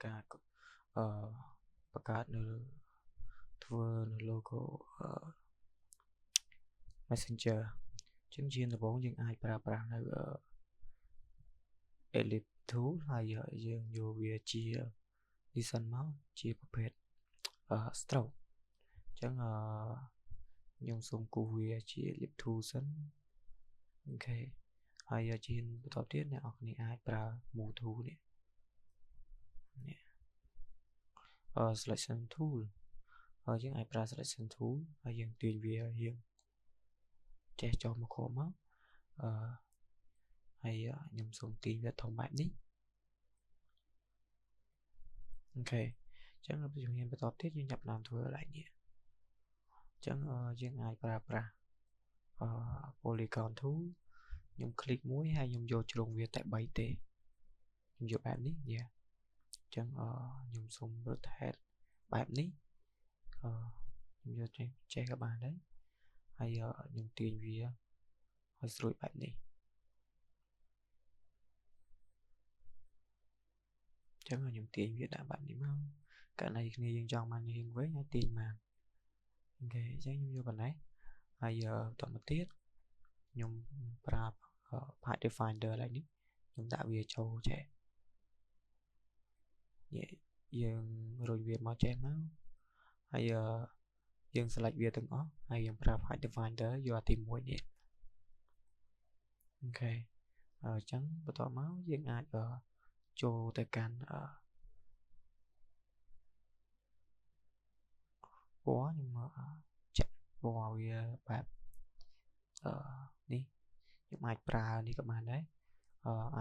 ការបង្កើតនៅធ្វើនៅ logo Messenger ចឹងជាដំបូងយើងអាចប្រើប្រាស់នៅEllipse tool ហើយយើងយកវាជា design មកជាប្រភេទstroke ចឹងខ្ញុំសូមគូសវាជា Ellipse tool សិនអូខេហើយជាបន្តទៀតអ្នកនរគ្នាអាចប្រើ Move tool នេះselection tool ហើយយើងអាចប្រើ selection tool ហើយយើងទាញវារៀងចេះចុះមកក្រោមមកហើយខ្ញុំសូមទាញវាធំបែបនេះអូខេអញ្ចឹងជំនាញបន្តទៀតយើងចាប់ផ្ដើមធ្វើឡើងនេះអញ្ចឹងយើងអាចប្រើប្រាស់polygon tool ខ្ញុំคลิกមួយហើយខ្ញុំយកជ្រុងវាតែ3ទេខ្ញុំយកបែបនេះអញ្ចឹងខ្ញុំសូម rotate បែបនេះខ្ញុំយកចេះក៏បានដែរហើយខ្ញុំទាញវាឲ្យស្រួយបែបនេះចឹងខ្ញុំទាញវាដាក់បែបនេះមកករណីគ្នាយើងចង់បានរៀងវិញហើយទាញបានអូខេអញ្ចឹងខ្ញុំយកប៉ុណ្ណេះហើយបន្តមកទៀតខ្ញុំប្រើ Path Finder ឡើងនេះខ្ញុំដាក់វាចូលចេះយើងរុញវាមកចេះមកហើយយើង select វាទាំងអស់ហើយយើងប្រើ Path Finder យកអាទី1នេះអូខេអញ្ចឹងបន្តមកយើងអាចចូលទៅកាន់ពណ៌ខ្ញុំចាក់ពណ៌វាបែបនេះខ្ញុំអាចប្រើនេះក៏បានដែរ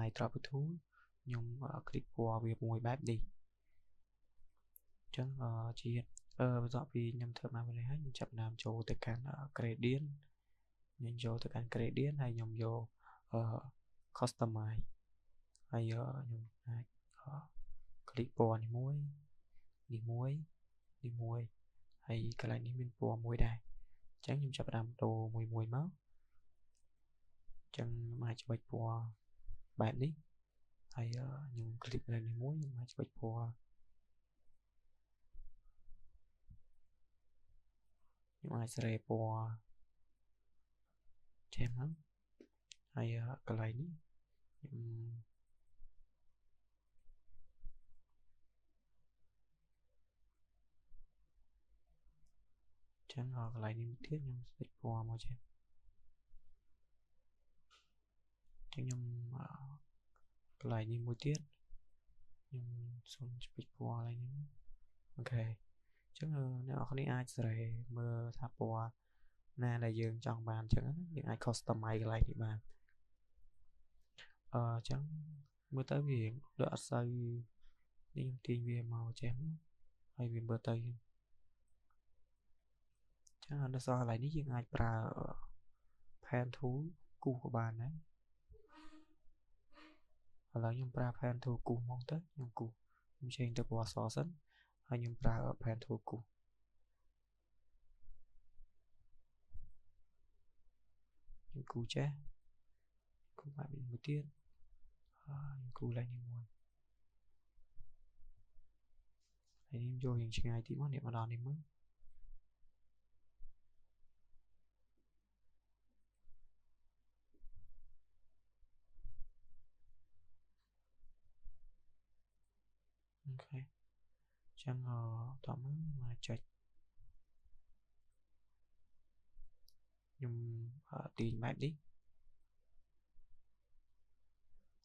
iDrop tool ខ្ញុំคลิกពណ៌វាមួយបែបនេះអញ្ចឹងជាបន្ទាប់ពីខ្ញុំធ្វើបាននេះហើយខ្ញុំចាប់ដើមចូលទៅកាន់ gradient ខ្ញុំចូលទៅកាន់ gradient ហើយខ្ញុំយក customize ហើយខ្ញុំអាចคลิกពណ៌នេះមួយហើយកន្លែងនេះមានពណ៌មួយដែរអញ្ចឹងខ្ញុំចាប់ដើមដូរមួយមកអញ្ចឹងខ្ញុំអាចច្បិចពណ៌បែបនេះហើយខ្ញុំคลิกលើនេះមួយខ្ញុំអាចច្បិចពណ៌ខ្ញុំអាចស្រេពណ៌ចេះមកហើយកន្លែងនេះខ្ញុំចឹងកន្លែងនេះទៀតខ្ញុំស្វិចពណ៌មកចេះចឹងខ្ញុំកន្លែងនេះមួយទៀតខ្ញុំសូមស្វិចពណ៌កន្លែងនេះអូខេចឹងអ្នកនរគ្នាអាចសេរីមើលថាពណ៌ណាដែលយើងចង់បានចឹងយើងអាច customize កន្លែងនេះបានចឹងមើលទៅវាដូចអត់សូវនេះខ្ញុំទាញវាមកចេះហើយវាមើលទៅចឹងដល់សល់កន្លែងនេះយើងអាចប្រើ pen tool គូសក៏បានដែរឥឡូវខ្ញុំប្រើ pen tool គូសមកទៅខ្ញុំគូសខ្ញុំចេញទៅពណ៌អក្សរសិនហើយខ្ញុំប្រើ pen tool គូសខ្ញុំគូសចេះគូសបែបនេះមួយទៀតខ្ញុំគូសឡើងនេះមួយហើយខ្ញុំយកយ៉ាងឆ្ងាយទីមកនេះមកដល់នេះមកអូខេចឹងតោះមកចុចខ្ញុំទាញបែបនេះ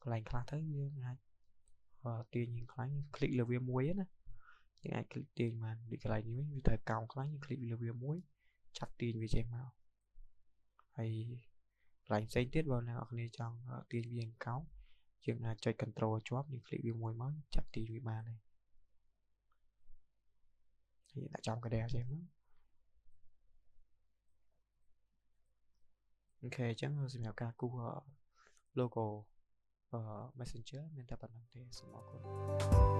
កន្លែងខ្លះទៅយើងអាចទាញយើងខ្លាំងคลิกលើវាមួយណាយើងអាចคลิกទាញបានដូចកន្លែងនេះវិញវាត្រូវកោងខ្លាំងយើងคลิกលើវាមួយចាប់ទាញវាចេញមកហើយកន្លែងផ្សេងទៀតបើអ្នកនរគ្នាចង់ទាញវាកោងយើងអាចចុច control ជាប់យើងคลิกវាមួយមកចាប់ទាញវាបានហើយដាក់ចំកណ្ដាលចេះមកអូខេអញ្ចឹងសម្រាប់ការគូស logo Messenger មានតែប៉ុណ្្នឹងទេសូមអរគុណ